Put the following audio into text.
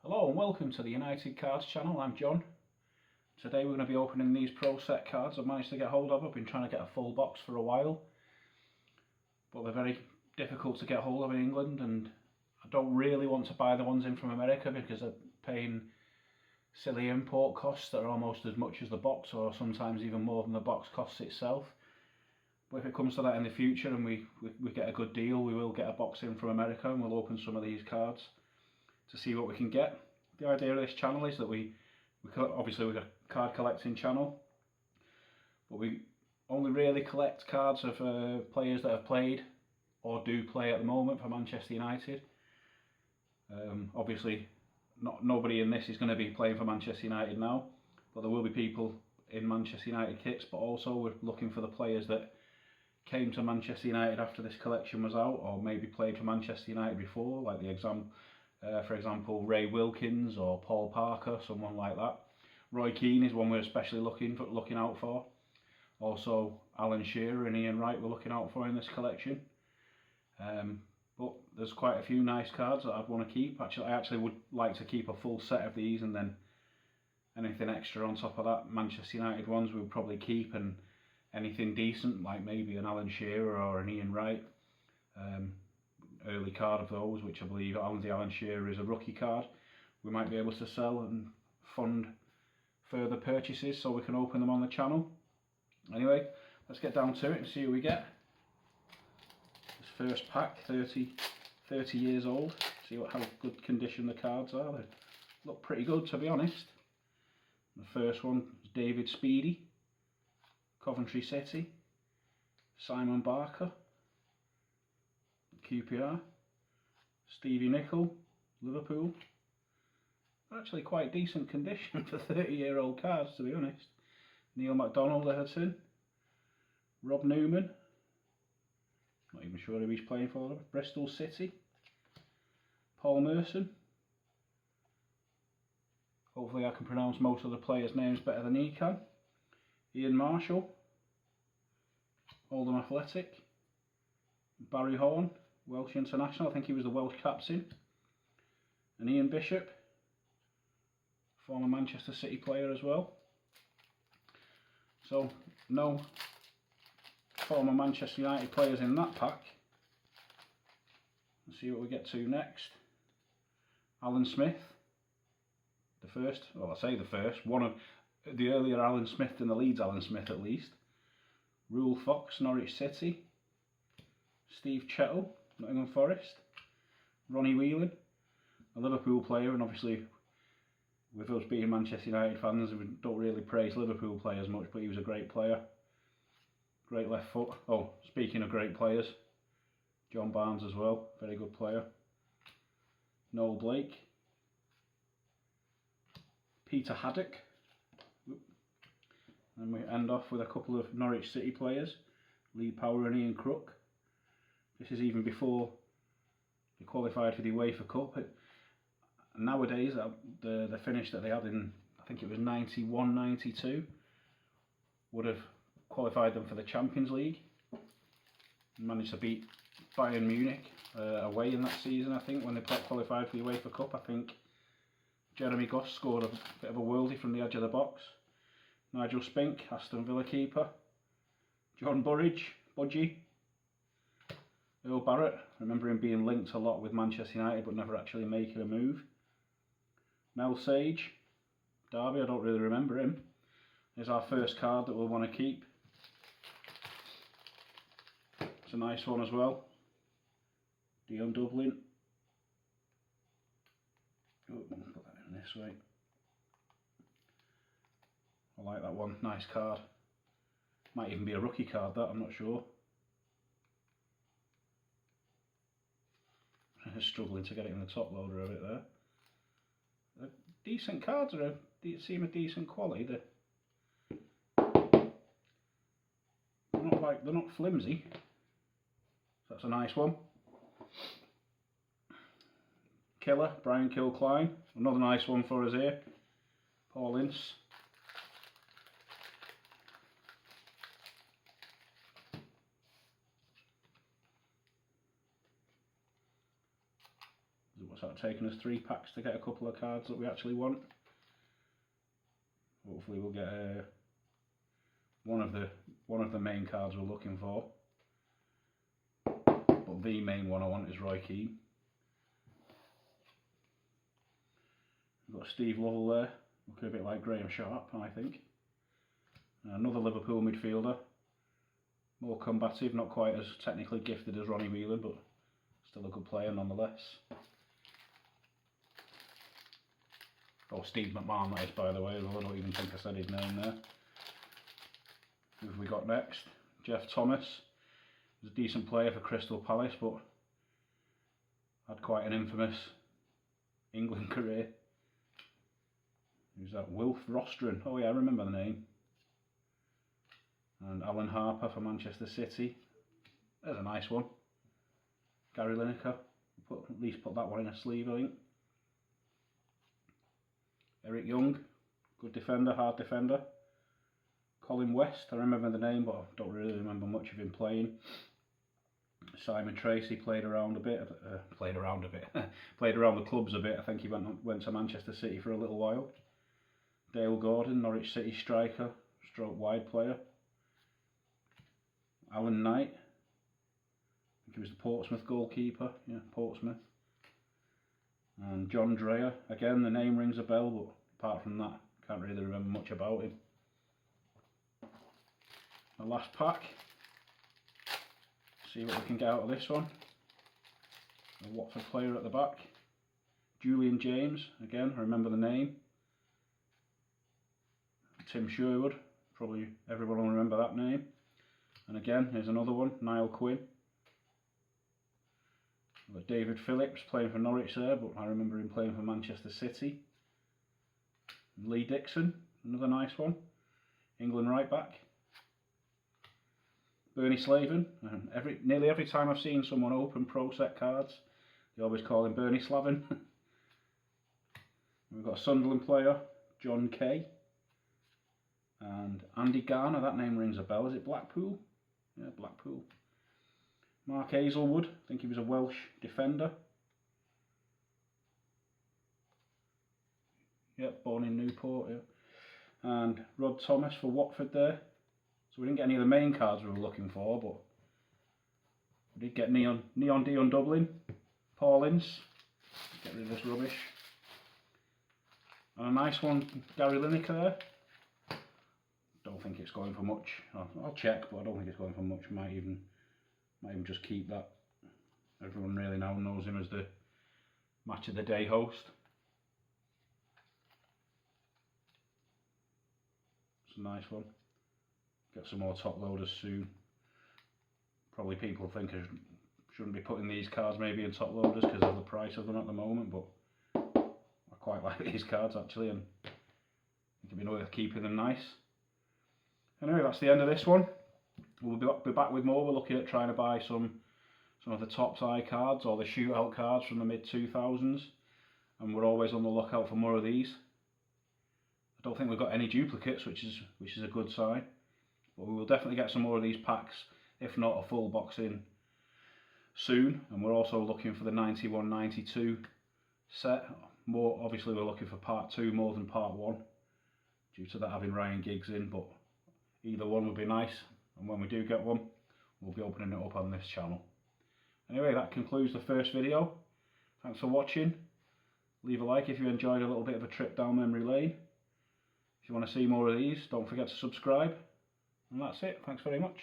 Hello and welcome to the United Cards channel. I'm John. Today we're going to be opening these Pro Set cards I've managed to get hold of. I've been trying to get a full box for a while, but they're very difficult to get hold of in England, and I don't really want to buy the ones in from America because they're paying silly import costs that are almost as much as the box, or sometimes even more than the box costs itself. But if it comes to that in the future and we get a good deal, we will get a box in from America and we'll open some of these cards to see what we can get. The idea of this channel is that obviously we're a card collecting channel, but we only really collect cards of players that have played or do play at the moment for Manchester United. Obviously nobody in this is going to be playing for Manchester United now, but there will be people in Manchester United kits, but also we're looking for the players that came to Manchester United after this collection was out, or maybe played for Manchester United before, like for example, Ray Wilkins or Paul Parker, someone like that. Roy Keane is one we're especially looking out for. Also, Alan Shearer and Ian Wright we're looking out for in this collection. But there's quite a few nice cards that I'd want to keep. I actually would like to keep a full set of these, and then anything extra on top of that, Manchester United ones, we would probably keep, and anything decent, like maybe an Alan Shearer or an Ian Wright. Early card of those, which I believe the Alan Shearer is a rookie card, we might be able to sell and fund further purchases so we can open them on the channel. Anyway, let's get down to it and see what we get. This first pack, 30 years old. See how good condition the cards are. They look pretty good, to be honest. The first one is David Speedy, Coventry City. Simon Barker, QPR. Stevie Nicol, Liverpool. Actually quite decent condition for 30-year-old cards, to be honest. Neil MacDonald, Everton. Rob Newman, not even sure who he's playing for them. Bristol City. Paul Merson. Hopefully I can pronounce most of the players' names better than he can. Ian Marshall, Oldham Athletic. Barry Horn, Welsh international, I think he was the Welsh captain. And Ian Bishop, former Manchester City player as well. So no former Manchester United players in that pack. Let's see what we get to next. Alan Smith, the first, well I say the first, one of the earlier Alan Smith than the Leeds Alan Smith at least. Rule Fox, Norwich City. Steve Chettle, Nottingham Forest. Ronnie Whelan, a Liverpool player, and obviously with us being Manchester United fans we don't really praise Liverpool players much, but he was a great player. Great left foot. Oh, speaking of great players, John Barnes as well, very good player. Noel Blake. Peter Haddock. And we end off with a couple of Norwich City players, Lee Power and Ian Crook. This is even before they qualified for the UEFA Cup. Nowadays, the finish that they had in, I think it was 91-92, would have qualified them for the Champions League. Managed to beat Bayern Munich away in that season, I think, when they qualified for the UEFA Cup. I think Jeremy Goss scored a bit of a worldie from the edge of the box. Nigel Spink, Aston Villa keeper. John Burridge, Budgie. Earl Barrett, I remember him being linked a lot with Manchester United but never actually making a move. Mel Sage, Derby, I don't really remember him. Here's our first card that we'll want to keep. It's a nice one as well. Dion Dublin. Oh, I'll put that in this way. I like that one, nice card. Might even be a rookie card, that, I'm not sure. Struggling to get it in the top loader of it there. They're decent cards, seem a decent quality. They're not flimsy. That's a nice one. Killer, Brian Kilcline, another nice one for us here. Paul Ince. that taking us 3 packs to get a couple of cards that we actually want. Hopefully we'll get one of the main cards we're looking for. But the main one I want is Keane. We've got Steve Lovell there, looking a bit like Graham Sharp, I think. Another Liverpool midfielder, more combative, not quite as technically gifted as Ronnie Whelan, but still a good player nonetheless. Oh, Steve McMahon that is, by the way, I don't even think I said his name there. Who have we got next? Jeff Thomas. He's a decent player for Crystal Palace, but had quite an infamous England career. Who's that? Wilf Rostron. Oh yeah, I remember the name. And Alan Harper for Manchester City. There's a nice one. Gary Lineker. At least put that one in a sleeve, I think. Eric Young. Good defender, hard defender. Colin West. I remember the name, but I don't really remember much of him playing. Simon Tracy played around a bit. Played around the clubs a bit. I think he went to Manchester City for a little while. Dale Gordon, Norwich City striker, stroke wide player. Alan Knight, I think he was the Portsmouth goalkeeper, yeah, Portsmouth. And John Dreyer, again the name rings a bell, but apart from that, can't really remember much about him. The last pack, see what we can get out of this one. A Watford player at the back. Julian James, again, I remember the name. Tim Sherwood, probably everyone will remember that name. And again, here's another one, Niall Quinn. We've got David Phillips playing for Norwich there, but I remember him playing for Manchester City. Lee Dixon, another nice one. England right back. Bernie Slaven. Nearly every time I've seen someone open Pro Set cards, they always call him Bernie Slavin. We've got a Sunderland player, John Kay. And Andy Garner, that name rings a bell. Is it Blackpool? Yeah, Blackpool. Mark Hazelwood, I think he was a Welsh defender. Yep, born in Newport, yeah. And Rod Thomas for Watford there. So we didn't get any of the main cards we were looking for, but we did get Neon Dion Dublin, Paul Ince. Let's get rid of this rubbish. And a nice one, Gary Lineker there. Don't think it's going for much. I'll check, but I don't think it's going for much. Might even just keep that. Everyone really now knows him as the Match of the Day host. It's a nice one. Get some more top loaders soon. Probably people think I shouldn't be putting these cards maybe in top loaders because of the price of them at the moment, but I quite like these cards actually, and I think it'd be worth keeping them nice. Anyway, that's the end of this one. We'll be back with more. We're looking at trying to buy some of the top side cards or the shootout cards from the mid-2000s, and we're always on the lookout for more of these. I don't think we've got any duplicates, which is a good sign, but we will definitely get some more of these packs, if not a full box in soon. And we're also looking for the 91-92 set. Obviously we're looking for part 2 more than part 1 due to that having Ryan Giggs in, but either one would be nice, and when we do get one, we'll be opening it up on this channel. Anyway, that concludes the first video. Thanks for watching. Leave a like if you enjoyed a little bit of a trip down memory lane. If you want to see more of these, don't forget to subscribe. And that's it. Thanks very much.